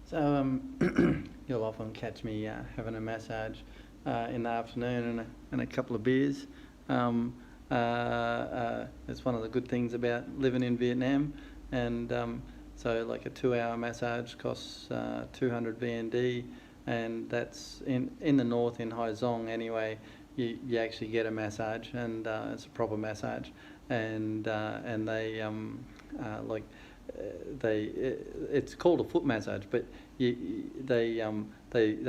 So you'll often catch me having a massage in the afternoon and a couple of beers. Um, it's one of the good things about living in Vietnam, and so like a 2 hour massage costs 200 VND, and that's in the north in Hai Dong anyway. You actually get a massage, and it's a proper massage, and they like they it's called a foot massage, but they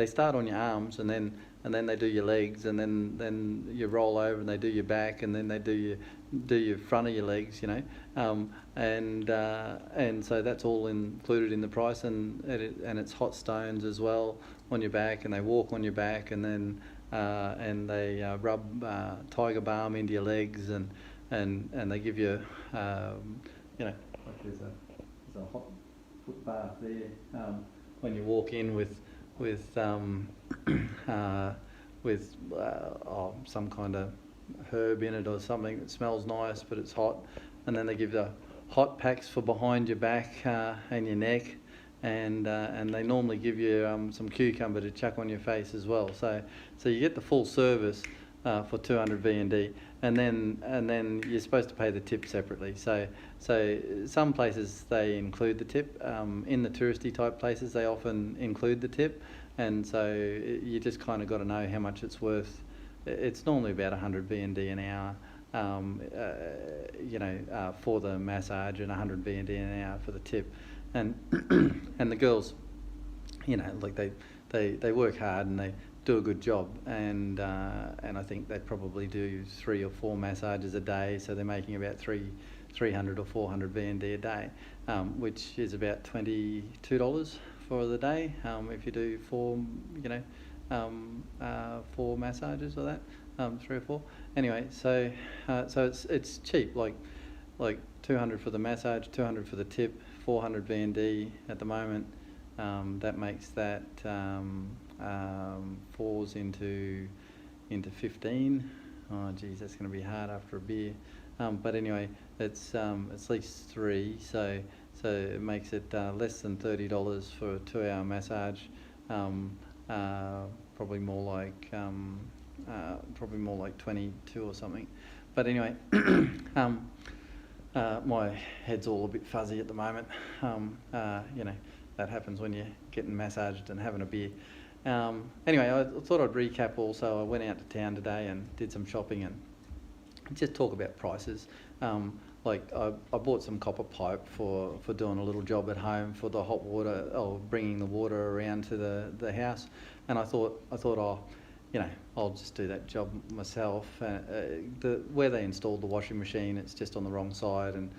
start on your arms, and then they do your legs, and then you roll over and they do your back, and then they do your front of your legs, and so that's all included in the price, and it's hot stones as well on your back, and they walk on your back, and they rub tiger balm into your legs, and they give you like there's a hot foot bath there when you walk in with some kind of herb in it or something that smells nice, but it's hot. And then they give the hot packs for behind your back and your neck, and they normally give you some cucumber to chuck on your face as well. So you get the full service for 200 VND, and then you're supposed to pay the tip separately. So some places they include the tip. In the touristy type places, they often include the tip, and so you just kind of got to know how much it's worth. It's normally about 100 VND an hour, for the massage, and 100 VND an hour for the tip, and and the girls, like they work hard and they do a good job, and I think they probably do 3 or 4 massages a day, so they're making about 300 or 400 VND a day, which is about $22 for the day if you do 4 4 massages or that, 3 or 4. Anyway, so it's cheap, like 200 for the massage, 200 for the tip, 400 VND at the moment. That makes that falls into 15. Oh geez, that's going to be hard after a beer. But anyway, it's at least 3, so it makes it less than $30 for a 2 hour massage. Probably more like 22 or something. But anyway, my head's all a bit fuzzy at the moment. That happens when you're getting massaged and having a beer. Anyway, I thought I'd recap also. I went out to town today and did some shopping and just talk about prices. I bought some copper pipe for doing a little job at home for the hot water, or bringing the water around to the house. And I thought, I'll just do that job myself. Where they installed the washing machine, it's just on the wrong side, and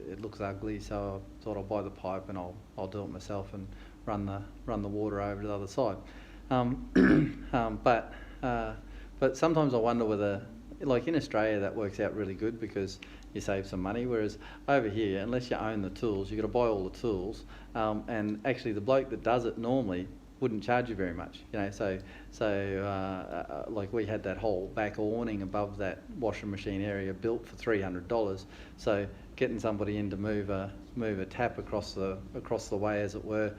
it looks ugly. So I thought I'll buy the pipe and I'll do it myself and run the water over to the other side. But sometimes I wonder whether, like in Australia, that works out really good because you save some money, whereas over here, unless you own the tools, you've got to buy all the tools, and actually the bloke that does it normally wouldn't charge you very much, like we had that whole back awning above that washing machine area built for $300, so getting somebody in to move a tap across the way, as it were,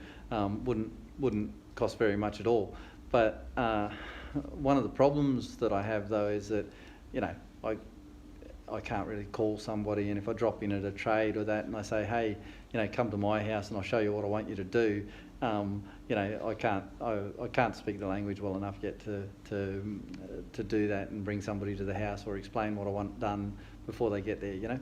wouldn't cost very much at all. But one of the problems that I have though is that I can't really call somebody, and if I drop in at a trade or that and I say, hey, come to my house and I'll show you what I want you to do, I can't speak the language well enough yet to do that and bring somebody to the house or explain what I want done before they get there,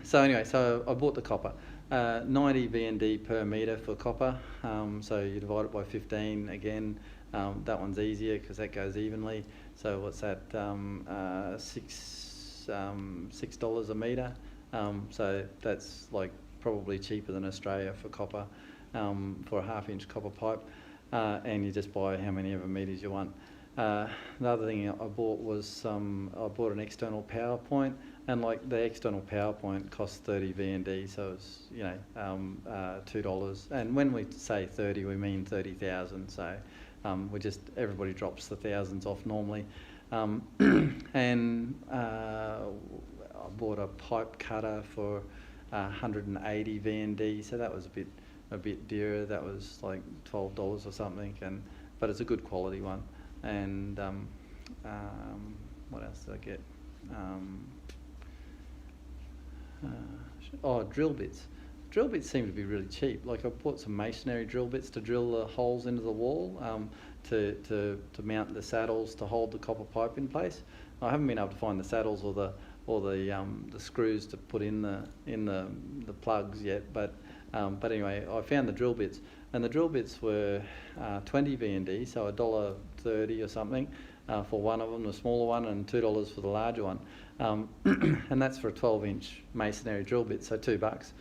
So anyway, so I bought the copper, 90 VND per metre for copper, so you divide it by 15 again. That one's easier because that goes evenly. So what's that? $6 a metre. So that's like probably cheaper than Australia for copper, for a 1/2 inch copper pipe, and you just buy how many ever metres you want. The other thing I bought was I bought an external power point, and like the external power point costs 30 VND, so it's $2. And when we say 30, we mean 30,000. So everybody drops the thousands off normally. And I bought a pipe cutter for 180 VND, so that was a bit dearer. That was like $12 or something, but it's a good quality one. And what else did I get? Drill bits. Drill bits seem to be really cheap. Like I bought some masonry drill bits to drill the holes into the wall, to mount the saddles to hold the copper pipe in place. I haven't been able to find the saddles or the screws to put in the plugs yet, but anyway, I found the drill bits, and the drill bits were 20 VND, so $1.30 or something for one of them, the smaller one, and $2 for the larger one, and that's for a 12-inch masonry drill bit, so $2.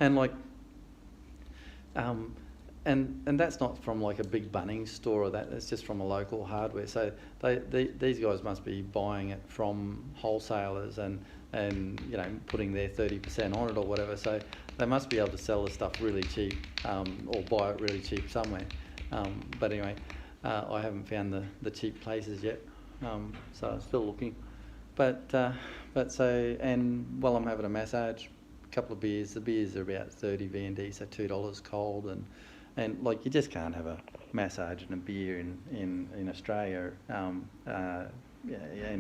And like, and that's not from like a big Bunnings store or that. It's just from a local hardware. So these guys must be buying it from wholesalers and putting their 30% on it or whatever. So they must be able to sell the stuff really cheap, or buy it really cheap somewhere. But anyway, I haven't found the cheap places yet. So I'm still looking. But so, and while I'm having a massage, a couple of beers. The beers are about 30 VND, so $2 cold, and like you just can't have a massage and a beer in Australia, and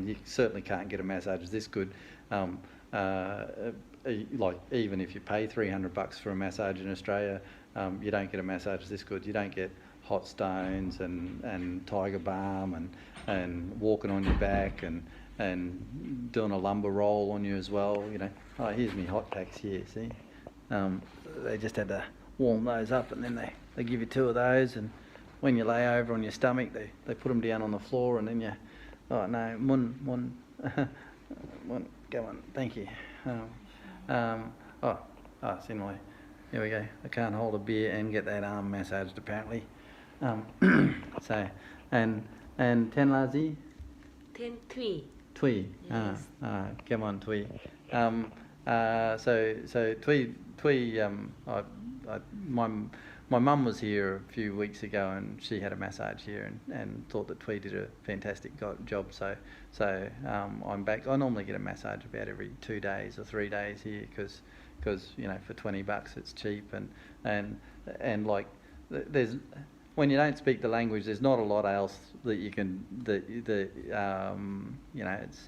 you certainly can't get a massage this good. Like even if you pay $300 for a massage in Australia, you don't get a massage this good. You don't get hot stones and tiger balm and walking on your back and doing a lumbar roll on you as well. Oh, here's me hot packs here. See, they just had to warm those up, and then they give you 2 of those, and when you lay over on your stomach, they put them down on the floor, and then you, oh no, one, go on, thank you. It's in my, here we go. I can't hold a beer and get that arm massaged apparently. So, and ten lazi? 10 Tui. Tui. Yes. Come on, Tui. So Tui. My mum was here a few weeks ago, and she had a massage here, and thought that Tui did a fantastic job. So I'm back. I normally get a massage about every 2 days or 3 days here, because for $20 it's cheap, and like there's. When you don't speak the language, there's not a lot else that you can.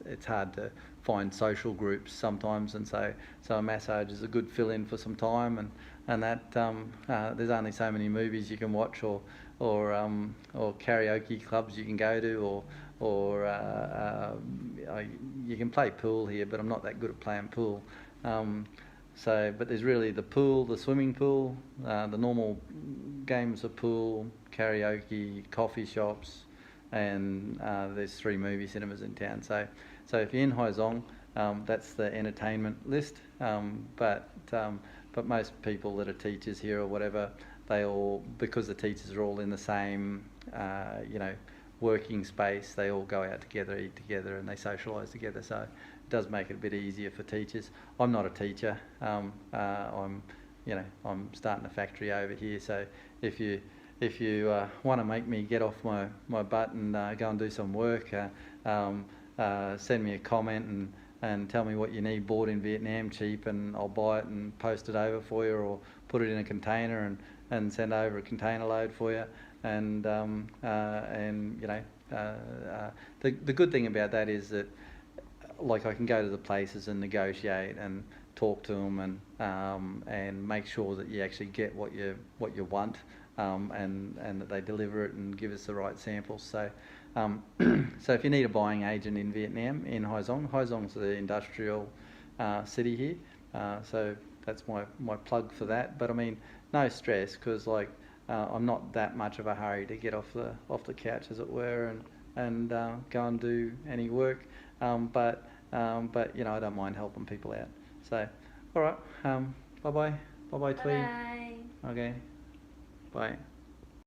It's hard to find social groups sometimes, and so a massage is a good fill-in for some time, and that there's only so many movies you can watch, or karaoke clubs you can go to, or you can play pool here, but I'm not that good at playing pool. But there's really the pool, the swimming pool, the normal games of pool, karaoke, coffee shops, and there's 3 movie cinemas in town. So if you're in Haizong, that's the entertainment list. But most people that are teachers here or whatever, they all, because the teachers are all in the same, working space, they all go out together, eat together, and they socialise together. So it does make it a bit easier for teachers. I'm not a teacher. I'm starting a factory over here. So if you want to make me get off my butt and go and do some work, send me a comment and tell me what you need bought in Vietnam cheap, and I'll buy it and post it over for you, or put it in a container and send over a container load for you. And the good thing about that is that, like, I can go to the places and negotiate and talk to them and make sure that you actually get what you want, and that they deliver it and give us the right samples. So so if you need a buying agent in Vietnam, in Haizong's the industrial city here. So that's my plug for that. But I mean, no stress, because like I'm not that much of a hurry to get off the couch, as it were, and go and do any work. But I don't mind helping people out. So, all right. Bye bye, Tweed. Bye. Okay. Bye.